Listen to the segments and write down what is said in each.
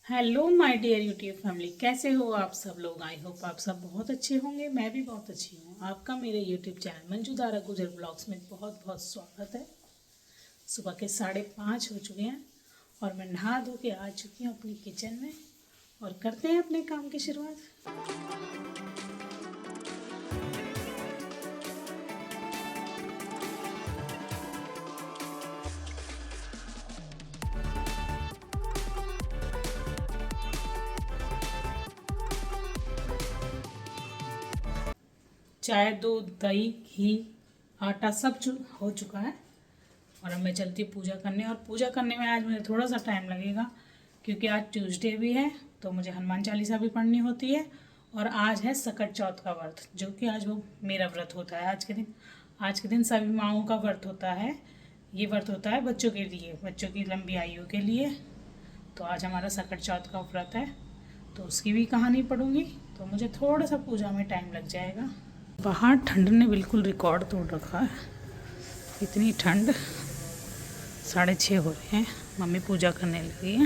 Hello my dear YouTube family, कैसे हो आप सब लोग। आई होप आप सब बहुत अच्छे होंगे। मैं भी बहुत अच्छी हूँ। आपका मेरे यूट्यूब चैनल मंजू दारा गुजर ब्लॉग्स में बहुत बहुत स्वागत है। सुबह के 5:30 हो चुके हैं और मैं नहा धो के आ चुकी हूँ अपनी किचन में और करते हैं अपने काम की शुरुआत। चाय, दूध, दही, घी, आटा सब हो चुका है और अब मैं चलती हूँ पूजा करने। और पूजा करने में आज मुझे थोड़ा सा टाइम लगेगा क्योंकि आज ट्यूसडे भी है तो मुझे हनुमान चालीसा भी पढ़नी होती है और आज है सकट चौथ का व्रत, जो कि आज वो मेरा व्रत होता है। आज के दिन सभी माँओं का व्रत होता है। ये व्रत होता है बच्चों के लिए, बच्चों की लंबी आयु के लिए। तो आज हमारा सकट चौथ का व्रत है तो उसकी भी कहानी पढ़ूंगी, तो मुझे थोड़ा सा पूजा में टाइम लग जाएगा। बाहर ठंड ने बिल्कुल रिकॉर्ड तोड़ रखा है, इतनी ठंड। 6:30 हो रहे हैं, मम्मी पूजा करने लगी है।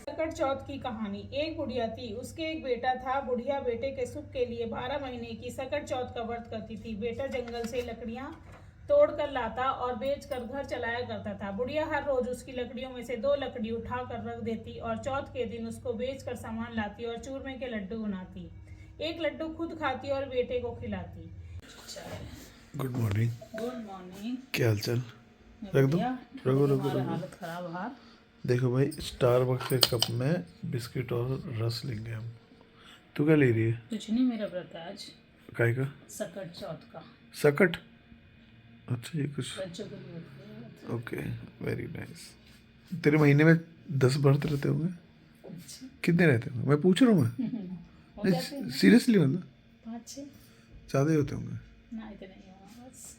सकट चौथ की कहानी। एक बुढ़िया थी, उसके एक बेटा था। बुढ़िया बेटे के सुख के लिए 12 महीने की सकट चौथ का व्रत करती थी। बेटा जंगल से लकड़ियां तोड़ कर लाता और बेच कर घर चलाया करता था। बुढ़िया हर रोज उसकी लकड़ियों में से 2 लकड़ी उठा कर रख देती और चौथ के दिन उसको बेच कर सामान लाती और चूरमे के लड्डू बनाती। एक लड्डू खुद खाती और बेटे को खिलाती। Good morning. Good morning. क्या हाल चाल? रख दो, रखो रखो रखो। हालत खराब बाहर। देखो भाई, स्टारबक्स के कप में बिस्किट और रस लेंगे हम। तू क्या ले रही है? कुछ नहीं, मेरा व्रत है आज काय का? सकट चौथ का। सकट? अच्छा, ये कुछ बच्चों के लिए होती है। Okay, very nice. तेरे महीने में 10 व्रत रहते होंगे? अच्छा। कितने रहते होंगे मैं पूछ रहा हूँ मैं। हो जाते हैं सीरियसली मतलब 5-6 ज़्यादा ही होते होंगे। ना, इतने ही होगा बस।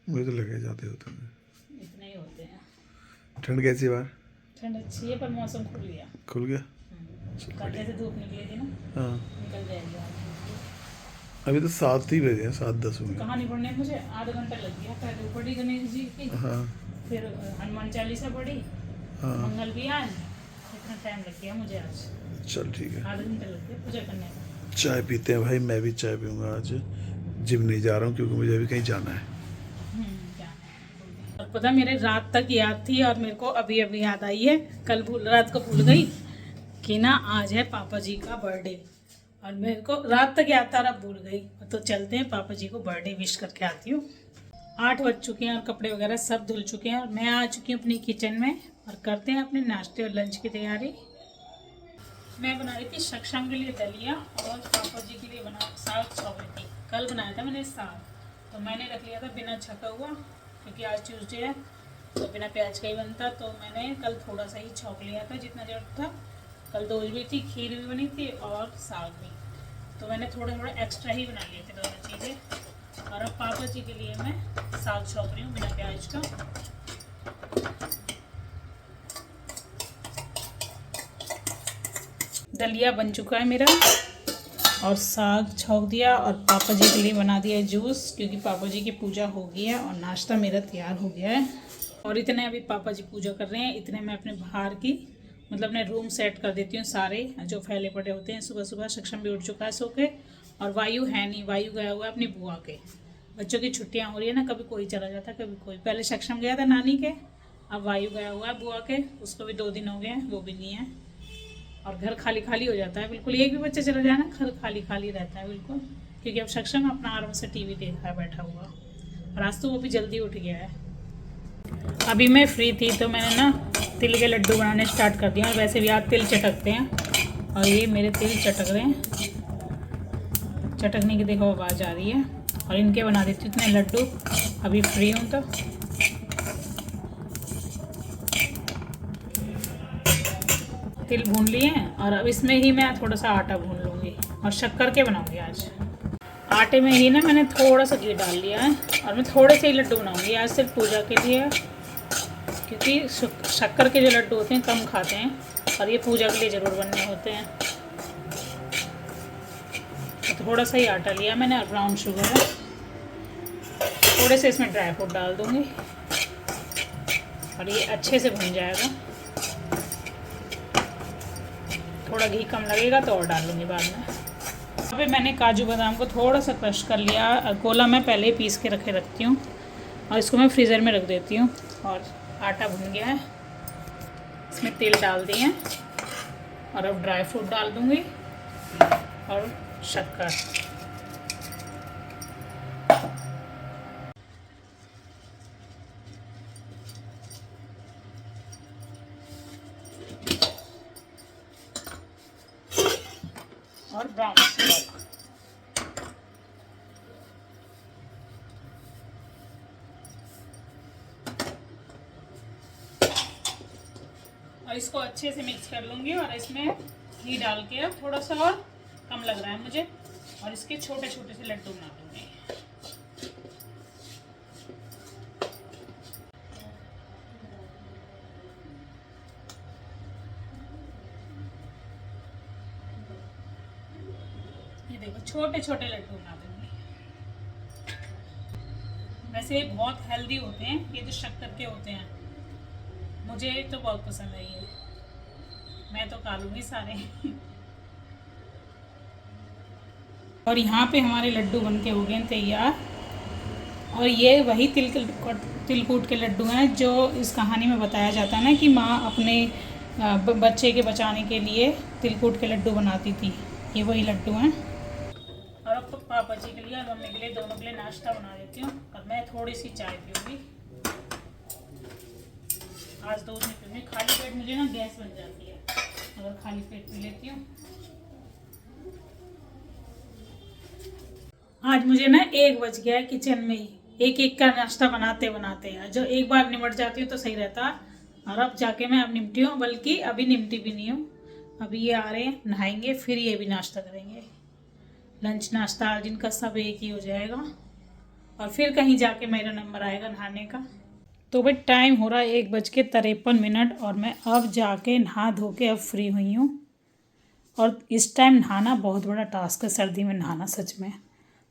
मुझे तो लगे ज़्यादा ही होते होंगे। इतने ही होते हैं। ठंड कैसी है बाहर? ठंड अच्छी है पर मौसम खुल गया। खुल गया? कल जैसे धूप निकली थी ना, हाँ, निकल जाएगी आज। अभी तो 7 ही बजे हैं, 7:10 हुए। कहानी पढ़ने मुझे आधा घंटा लग गया। पहले पढ़ी गणेश जी की, हाँ फिर हनुमान चालीसा पढ़ी, हाँ, मंगल भी आज। इतना टाइम लग गया मुझे आज, चल ठीक है। आधा घंटा लग गया पूजा करने में। चाय पीते हैं भाई, मैं भी चाय पीऊँगा। आज जिम नहीं जा रहा हूँ क्योंकि मुझे अभी कहीं जाना है। क्या है। और पता, मेरे रात तक याद थी और मेरे को अभी अभी याद आई है। कल रात को भूल गई कि ना आज है पापा जी का बर्थडे, और मेरे को रात तक याद था और अब भूल गई। तो चलते हैं, पापा जी को बर्थडे विश करके आती हूँ। 8 बज चुके हैं और कपड़े वगैरह सब धुल चुके हैं और मैं आ चुकी हूँ अपनी किचन में और करते हैं अपने नाश्ते और लंच की तैयारी। मैं बना रही थी सक्षम के लिए दलिया और पापा जी के लिए साग छौंक रही थी। कल बनाया था मैंने साग, तो मैंने रख लिया था बिना छका हुआ क्योंकि आज ट्यूसडे है तो बिना प्याज का ही बनता। तो मैंने कल थोड़ा सा ही छौंक लिया था जितना जरूरत था। कल दोज भी थी, खीर भी बनी थी और साग भी, तो मैंने थोड़े थोड़े एक्स्ट्रा ही बना लिए थे दोनों चीज़ें। और अब पापा जी के लिए मैं साग छौंक रही हूँ बिना प्याज का। दलिया बन चुका है मेरा और साग छौंक दिया और पापा जी के लिए बना दिया जूस क्योंकि पापा जी की पूजा हो गई है और नाश्ता मेरा तैयार हो गया है। और इतने अभी पापा जी पूजा कर रहे हैं, इतने मैं अपने बाहर की मतलब अपने रूम सेट कर देती हूँ सारे जो फैले पड़े होते हैं। सुबह सुबह सक्षम भी उठ चुका है सो के और वायु है नहीं, वायु गया हुआ है अपनी बुआ के। बच्चों की छुट्टियाँ हो रही है ना, कभी कोई चला जाता कभी कोई। पहले सक्षम गया था नानी के, अब वायु गया हुआ है बुआ के, उसको भी 2 दिन हो गए हैं, वो भी नहीं है। और घर खाली खाली हो जाता है बिल्कुल। एक भी बच्चा चला जाए ना, घर खाली खाली रहता है बिल्कुल, क्योंकि अब सक्षम अपना आराम से टीवी देख रहा है बैठा हुआ। और आज तो वो भी जल्दी उठ गया है। अभी मैं फ्री थी तो मैंने ना तिल के लड्डू बनाने स्टार्ट कर दिया। और वैसे भी आज तिल चटकते हैं और ये मेरे तिल चटक रहे हैं। चटकने की देखो आवाज़ आ रही है। और इनके बना देती हूँ इतने लड्डू, अभी फ्री हूँ तो। तिल भून लिए हैं और अब इसमें ही मैं थोड़ा सा आटा भून लूँगी और शक्कर के बनाऊँगी आज। आटे में ही ना मैंने थोड़ा सा घी डाल लिया है और मैं थोड़े से ही लड्डू बनाऊँगी आज सिर्फ पूजा के लिए, क्योंकि शक्कर के जो लड्डू होते हैं कम खाते हैं और ये पूजा के लिए ज़रूर बनने होते हैं। तो थोड़ा सा ही आटा लिया मैंने और ब्राउन शुगर है। थोड़े से इसमें ड्राई फ्रूट डाल दूँगी और ये अच्छे से भुन जाएगा। थोड़ा घी कम लगेगा तो और डाल लूँगी बाद में। यहाँ पे मैंने काजू बादाम को थोड़ा सा क्रश कर लिया। गोला मैं पहले ही पीस के रखती हूँ और इसको मैं फ्रीज़र में रख देती हूँ। और आटा भुन गया है, इसमें तेल डाल दिए हैं और अब ड्राई फ्रूट डाल दूँगी और शक्कर। और ब्राउन शुगर। और इसको अच्छे से मिक्स कर लूँगी और इसमें घी डाल के अब थोड़ा सा और कम लग रहा है मुझे, और इसके छोटे छोटे से लड्डू बना दूँगी। ये देखो छोटे छोटे लड्डू बना दूँगी। वैसे ये बहुत हेल्दी होते हैं, ये जो शक्कर के होते हैं, मुझे तो बहुत पसंद है ये, मैं तो खा लूँगी सारे। और यहाँ पे हमारे लड्डू बनके हो गए हैं तैयार। और ये वही तिलकुट के लड्डू हैं जो इस कहानी में बताया जाता है ना कि माँ अपने बच्चे के बचाने के लिए तिलकुट के लड्डू बनाती थी। ये वही लड्डू हैं। और अब पापा जी के लिए और मम्मी के लिए, दोनों के लिए नाश्ता बना देती हूँ और मैं थोड़ी सी चाय पीऊँगी। आज दूध नहीं पीऊँगी, खाली पेट मुझे ना गैस बन जाती है अगर खाली पेट पी लेती हूँ। आज मुझे ना 1 बज गया है किचन में ही, एक एक का नाश्ता बनाते बनाते। जो एक बार निमट जाती हूँ तो सही रहता। और अब जाके मैं अब निमटी हूँ, बल्कि अभी निमटी भी नहीं हूँ। अभी ये आ रहे हैं, नहाएंगे, फिर ये भी नाश्ता करेंगे। लंच नाश्ता आज इनका सब एक ही हो जाएगा और फिर कहीं जाके मेरा नंबर आएगा नहाने का। तो भाई टाइम हो रहा है 1:53 और मैं अब जाके नहा धो के अब फ्री हुई हूँ। और इस टाइम नहाना बहुत बड़ा टास्क है, सर्दी में नहाना सच में।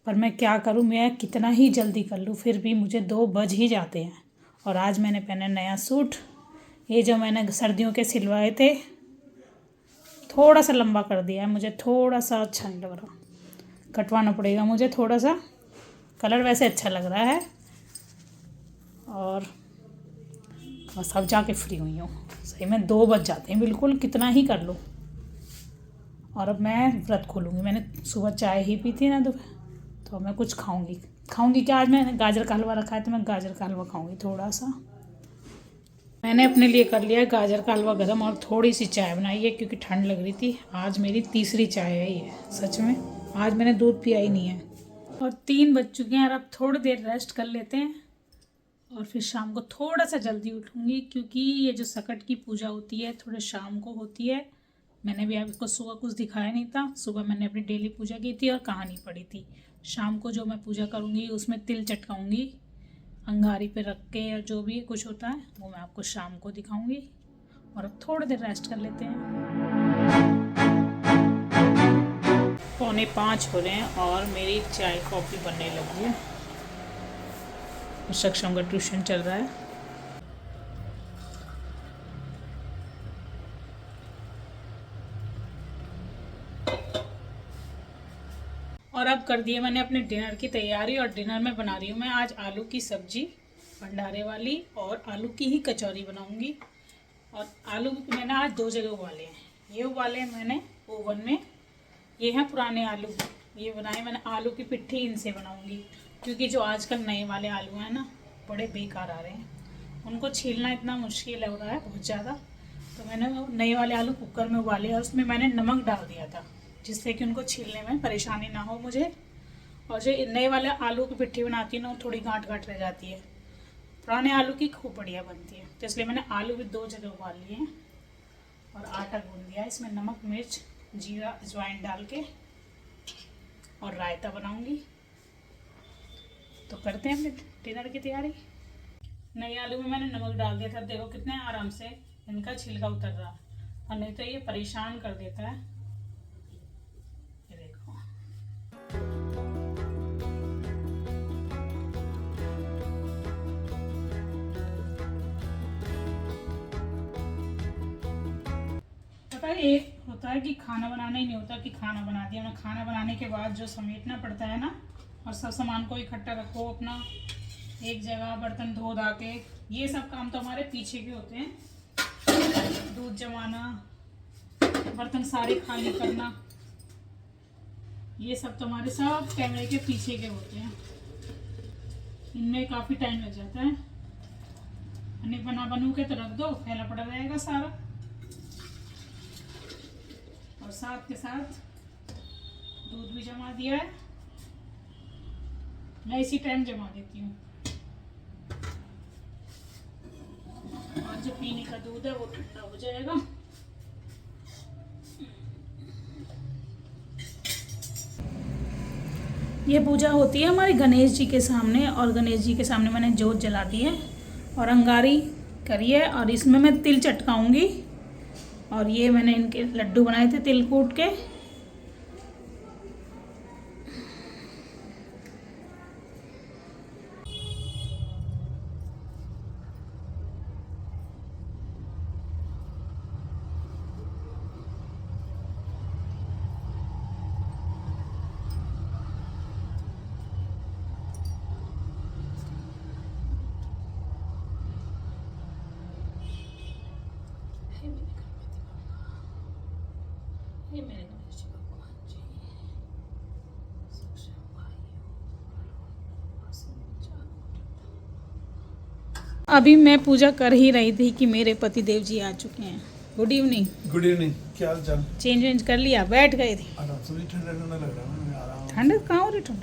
पर मैं क्या करूँ, मैं कितना ही जल्दी कर लूँ फिर भी मुझे 2 बज ही जाते हैं। और आज मैंने पहना नया सूट, ये जो मैंने सर्दियों के सिलवाए थे, थोड़ा सा लंबा कर दिया है, मुझे थोड़ा सा अच्छा नहीं लग रहा, कटवाना पड़ेगा मुझे थोड़ा सा। कलर वैसे अच्छा लग रहा है। और बस अब जाके फ्री हुई हूँ। सही में 2 बज जाते हैं बिल्कुल, कितना ही कर लो। और अब मैं व्रत खोलूँगी। मैंने सुबह चाय ही पी थी ना तो मैं कुछ खाऊंगी क्या। आज मैंने गाजर का हलवा रखा है तो मैं गाजर का हलवा खाऊंगी थोड़ा सा। मैंने अपने लिए कर लिया है गाजर का हलवा गरम और थोड़ी सी चाय बनाई है क्योंकि ठंड लग रही थी। आज मेरी तीसरी चाय है ये, सच में आज मैंने दूध पिया ही नहीं है। और 3 बज चुके हैं और अब थोड़ी देर रेस्ट कर लेते हैं और फिर शाम को थोड़ा सा जल्दी उठूँगी क्योंकि ये जो सकट की पूजा होती है थोड़े शाम को होती है। मैंने भी आपको सुबह कुछ दिखाया नहीं था। सुबह मैंने अपनी डेली पूजा की थी और कहानी पढ़ी थी। शाम को जो मैं पूजा करूँगी उसमें तिल चटकाऊँगी अंगारी पे रख के, और जो भी कुछ होता है वो मैं आपको शाम को दिखाऊँगी। और अब थोड़ी देर रेस्ट कर लेते हैं। 4:45 हो रहे हैं और मेरी चाय कॉफ़ी बनने लगी है। सक्षम का ट्यूशन चल रहा है। और अब कर दिए मैंने अपने डिनर की तैयारी और डिनर में बना रही हूँ मैं आज आलू की सब्जी भंडारे वाली और आलू की ही कचौरी बनाऊँगी। और आलू मैंने आज 2 जगह उबाले हैं। ये उबाले हैं मैंने ओवन में, ये हैं पुराने आलू, ये बनाए मैंने आलू की पिट्ठी, इनसे बनाऊँगी क्योंकि जो आजकल नए वाले आलू हैं ना बड़े बेकार आ रहे हैं, उनको छीलना इतना मुश्किल हो रहा है बहुत ज़्यादा। तो मैंने नए वाले आलू कुकर में उबाले और उसमें मैंने नमक डाल दिया था जिससे कि उनको छीलने में परेशानी ना हो मुझे। और जो नए वाले आलू की पिट्ठी बनाती है ना वो थोड़ी गांठ गांठ रह जाती है, पुराने आलू की खूब बढ़िया बनती है। तो इसलिए मैंने आलू भी 2 जगह उबाल लिए हैं और आटा गूंद दिया है। इसमें नमक मिर्च जीरा अजवाइन डाल के और रायता बनाऊंगी। तो करते हैं अपने डिनर की तैयारी। नए आलू में मैंने नमक डाल दिया था, देखो कितने आराम से इनका छिलका उतर रहा, और नहीं तो ये परेशान कर देता है। ये देखो है एक होता है कि खाना बनाना ही नहीं होता कि खाना बना दिया ना, खाना बनाने के बाद जो समेटना पड़ता है ना, और सब सामान को इकट्ठा रखो अपना एक जगह, बर्तन धो धा के, ये सब काम तो हमारे पीछे के होते हैं। दूध जमाना, बर्तन सारे खाली करना, ये सब तो हमारे सब कैमरे के पीछे के होते हैं। इनमें काफ़ी टाइम लग जाता है। नहीं बना बनू के तो रख दो, फैला पड़ा रहेगा सारा। और साथ के साथ दूध भी जमा दिया है, मैं इसी टाइम जमा देती हूँ। और जो पीने का दूध है वो ठंडा हो जाएगा। ये पूजा होती है हमारे गणेश जी के सामने, और गणेश जी के सामने मैंने जोत जला दी है और अंगारी करी है, और इसमें मैं तिल चटकाऊंगी। और ये मैंने इनके लड्डू बनाए थे तिल कूट के। ये मेरे गणेश जी भगवान जी, अभी मैं पूजा कर ही रही थी कि मेरे पति देव जी आ चुके हैं। Good evening. गुड इवनिंग, क्या हाल चाल? चेंज वेंज कर लिया, बैठ गए थे। ठंडा ठंडा लग रहा है, मैं आ रहा हूँ। ठंड कहाँ हो रही ठंड?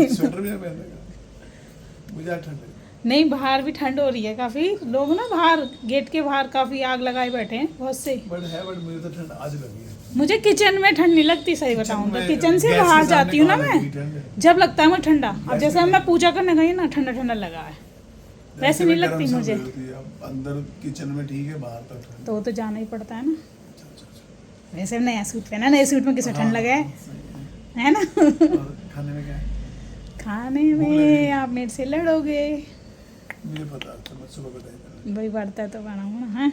स्वेटर भी पहन लेगा, मुझे ठंड लगी। नहीं, बाहर भी ठंड हो रही है काफी। लोग ना बाहर गेट के बाहर काफी आग लगाए बैठे हैं बहुत से। बट मुझे तो ठंड आज लगी है। मुझे किचन में ठंड नहीं लगती, सही बताऊं तो। किचन से बाहर जाती हूँ ना मैं, जब लगता है मुझे ठंडा। अब जैसे मैं पूजा करने गई ना, ठंडा ठंडा लगा है, वैसे नहीं लगती मुझे। अंदर किचन में ठीक है, बाहर तक तो वो तो जाना ही पड़ता है ना। वैसे नया सूट पहना, नए सूट में किसे ठंड लगे है ना। खाने में क्या है? खाने में आप मेरे से लड़ोगे। मुझे पता है, मैं सुबह बताइए। वही बढ़ता है तो बनाऊंगा ना। है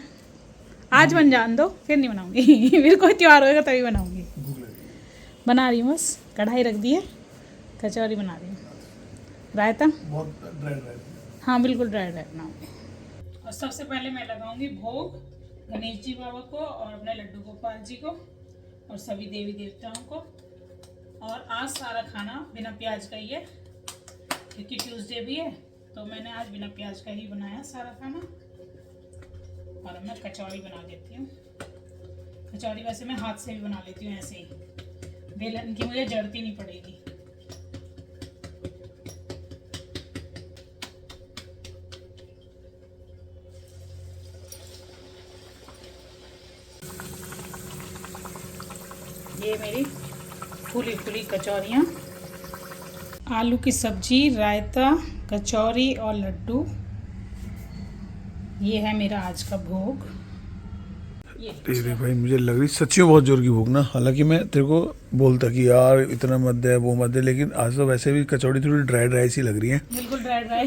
आज बन जान दो, फिर नहीं बनाऊंगी। फिर कोई त्योहार होगा तभी बनाऊंगी। भूख लगी। बना रही हूँ, बस कढ़ाई रख दी है, कचौरी बना रही हूँ। रायता बहुत ड्राई ड्राई। हाँ बिल्कुल ड्राई ड्राई बनाऊंगी। और सबसे पहले मैं लगाऊंगी भोग गणेश जी बाबा को और अपने लड्डू गोपाल जी को और सभी देवी देवताओं को। और आज सारा खाना बिना प्याज का ही है, क्योंकि ट्यूसडे भी है, तो मैंने आज बिना प्याज का ही बनाया सारा खाना। और अब मैं कचौड़ी बना देती हूँ। कचौड़ी वैसे मैं हाथ से भी बना लेती हूँ, ऐसे ही, बेलन की मुझे जरूरत ही नहीं पड़ेगी। ये मेरी फूली फूली कचौरियाँ, आलू की सब्जी, रायता, कचौरी और लड्डू। ये है मेरा आज का भोग। तेरे भाई मुझे लग रही सच्ची में बहुत जोर की भूख ना। हालांकि मैं तेरे को बोलता कि यार इतना मत दे वो मत दे, लेकिन आज तो वैसे भी कचौड़ी थोड़ी ड्राई ड्राई सी लग रही है। बिल्कुल ड्राई ड्राई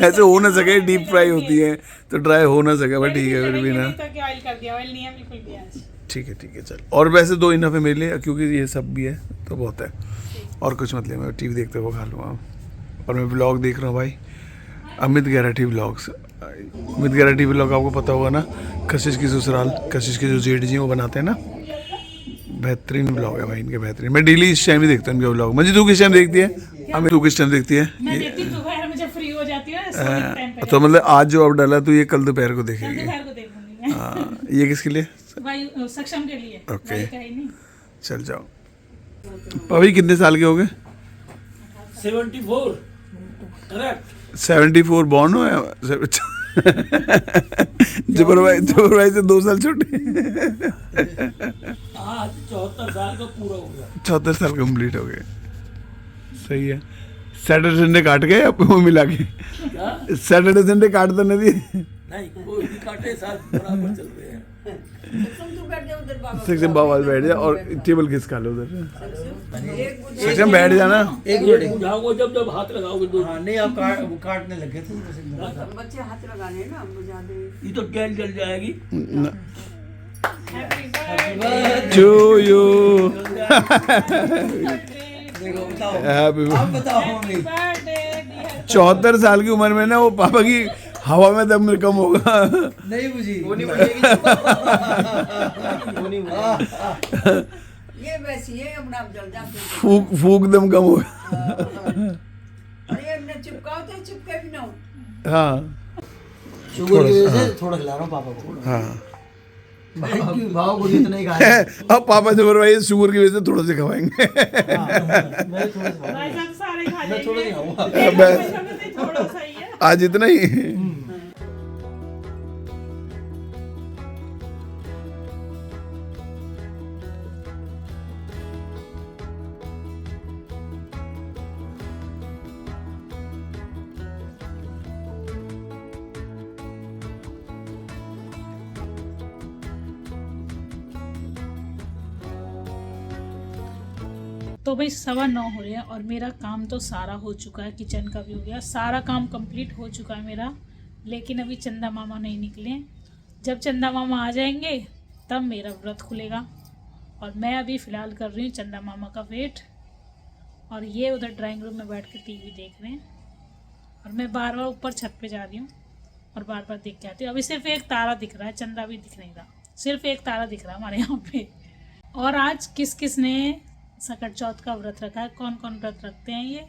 ऐसे हो ना सके, डीप फ्राई होती है तो ड्राई हो ना सके, बट ठीक है फिर भी ना। ऑयल कर दिया, ऑयल नहीं है बिल्कुल भी आज। ठीक है चल। और वैसे 2 इनफ है मेरे लिए, क्योंकि ये सब भी है तो बहुत है। और कुछ मत ले, मैं टीवी देखते हुए खा लूँगा। और मैं ब्लॉग देख रहा हूँ भाई, अमित गैराठी ब्लॉग्स। अमित गैराठी ब्लॉग आपको पता होगा ना, कशिश की ससुराल, कशिश के जो जेठ जी वो बनाते हैं ना, बेहतरीन ब्लॉग है भाई इनके, बेहतरीन। मैं डेली इस टाइम ही देखता हूँ इनके ब्लॉग। मुझे तू किस टाइम देखती है? अमित तू किस टाइम देखती है? मैं देखती हूँ दोपहर में जब फ्री हो जाती है, सोने के टाइम पे। तो मतलब आज जो अब डाला तो ये कल दोपहर को देखेगी। दोपहर को देखूंगी मैं। ये किसके लिए? भाई सक्षम के लिए। ओके। भाई का ही नहीं। चल जाओ। अभी कितने साल के हो गए? 74 करेक्ट। 74 बॉर्न हो या जबर भाई से 2 साल छोटे। आज 74 साल का पूरा हो गया। 74 साल कंप्लीट हो गए, सही है। सैटरडे संडे काट गए आप वो मिला के? क्या? सैटरडे संडे काट तो नहीं दिए? नहीं, कोई नहीं काटे, साथ बराबर चल रहे हैं। बाबा बैठ जा और टेबल किस खा लो उधर। सक्षम बैठ जाना। एक मिनट बुझाओगे जब हाथ लगाओगे दो। हाँ नहीं आप काटने लगे थे बस एकदम। बच्चे हाथ लगाने ना बुझा दे। ये तो गैल जल जाएगी। टू यू देखो बताओ हैप्पी आप बताओ मम्मी। 74 साल की उम्र में ना वो पापा की हवा में दम कम होगा। नहीं बुझी वो नहीं बुझेगी। वो नहीं बुझेगी। ये वैसी है अपना जल जाते। फूक फूक दम कम होगा। अरे न चिपकाओ तो चिपके भी ना हो। हाँ शुगर की वजह से थोड़ा खिला रहा हूँ पापा को। हाँ भाव को इतना ही खाया। अब पापा से बोलवाइए शुगर की वजह से थोड़ा से खवाएंगे। मैं थोड़ा सा मैं थोड़ा नहीं खाऊंगा। थोड़ा सा ही है। आज इतना ही। तो भाई 9:15 हो रहे हैं और मेरा काम तो सारा हो चुका है, किचन का भी हो गया, सारा काम कंप्लीट हो चुका है मेरा। लेकिन अभी चंदा मामा नहीं निकले। जब चंदा मामा आ जाएंगे तब मेरा व्रत खुलेगा। और मैं अभी फ़िलहाल कर रही हूँ चंदा मामा का वेट। और ये उधर ड्राइंग रूम में बैठ के टीवी देख रहे हैं। और मैं बार बार ऊपर छत पे जा रही हूँ और बार बार देख के आती हूँ। अभी सिर्फ एक तारा दिख रहा है, चंदा भी दिख नहीं रहा, सिर्फ एक तारा दिख रहा है हमारे यहाँ पे। और आज किस किस ने सकट चौथ का व्रत रखा है, कौन कौन व्रत रखते हैं ये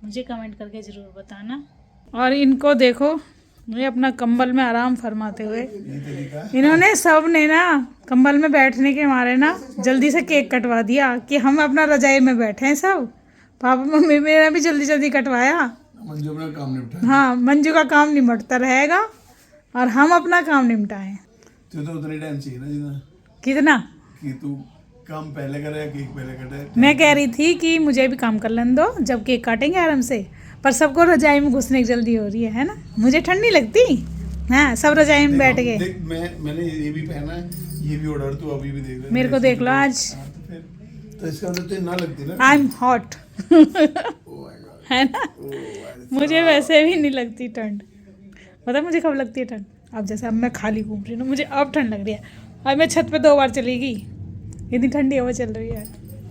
मुझे कमेंट करके ज़रूर बताना। और इनको देखो ये अपना कंबल में आराम फरमाते हुए, इन्होंने सब ने ना कंबल में बैठने के मारे ना जल्दी से केक कटवा दिया कि हम अपना रजाई में बैठे हैं सब। पापा मम्मी मेरा भी जल्दी जल्दी कटवाया। मंजू अपना काम निपटा। हाँ मंजू का काम निमटता रहेगा और हम अपना काम निपटाएं। तू तो उतनी टाइम चाहिए ना जितना कितना कि तू काम पहले करे या केक पहले कटे। मैं कह रही थी कि मुझे भी काम कर लेने दो, जब केक काटेंगे आराम से। पर सबको रजाई में घुसने की जल्दी हो रही है ना। मुझे ठंड नहीं लगती। हाँ सब रजाई में बैठ गए। देख मैंने ये भी पहना है, ये भी ऑर्डर तू अभी भी देख ले। मेरे को देख लो आज। तो इसका मतलब तो ना लगती ना। आई एम हॉट है ना। मुझे वैसे भी नहीं लगती ठंड। पता मुझे कब लगती है ठंड? अब जैसे अब मैं खाली घूम रही हूँ ना, मुझे अब ठंड लग रही है। अब मैं छत पे 2 बार चली गई, इतनी ठंडी हवा चल रही है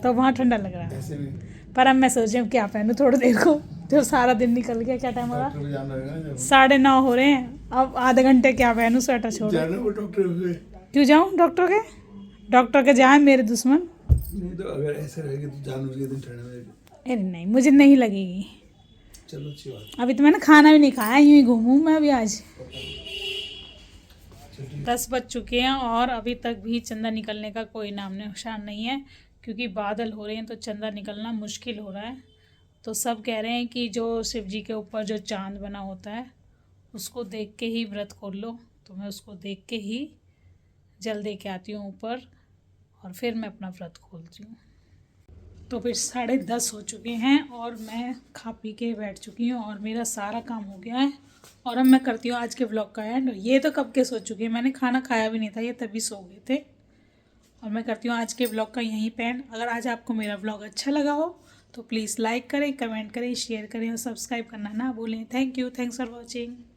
तो वहाँ ठंडा लग रहा है। ऐसे भी पर अब मैं सोच रही हूँ क्या पहनूँ थोड़ी देर को, जो सारा दिन निकल गया। क्या टाइम हो रहा? डॉक्टर पे जाना रहेगा ना जब 9:30 हो रहे हैं। अब आधे घंटे क्या पहनूँ, स्वेटर छोड़। जाना वो डॉक्टर पे। क्यों जाऊँ डॉक्टर के? डॉक्टर के जाए मेरे दुश्मन। नहीं तो अगर ऐसे रहेगी तो जानबूझ के दिन ठंड में। अरे नहीं मुझे नहीं लगेगी। चलो अच्छी बात। अभी तो मैंने खाना भी नहीं खाया, यूँ ही घूमूँ मैं अभी आज। 10 बज चुके हैं और अभी तक भी चंदा निकलने का कोई नाम निशान नहीं है, क्योंकि बादल हो रहे हैं तो चंदा निकलना मुश्किल हो रहा है। तो सब कह रहे हैं कि जो शिव जी के ऊपर जो चांद बना होता है उसको देख के ही व्रत खोल लो। तो मैं उसको देख के ही जल दे के आती हूँ ऊपर और फिर मैं अपना व्रत खोलती हूँ। तो फिर 10:30 हो चुके हैं और मैं खा पी के बैठ चुकी हूँ और मेरा सारा काम हो गया है। और अब मैं करती हूँ आज के व्लॉग का एंड। ये तो कब के सो चुकी है, मैंने खाना खाया भी नहीं था, ये तभी सो गए थे। और मैं करती हूँ आज के व्लॉग का यहीं पे एंड। अगर आज आपको मेरा व्लॉग अच्छा लगा हो तो प्लीज़ लाइक करें, कमेंट करें, शेयर करें और सब्सक्राइब करना ना भूलें। Thank you, thanks for watching.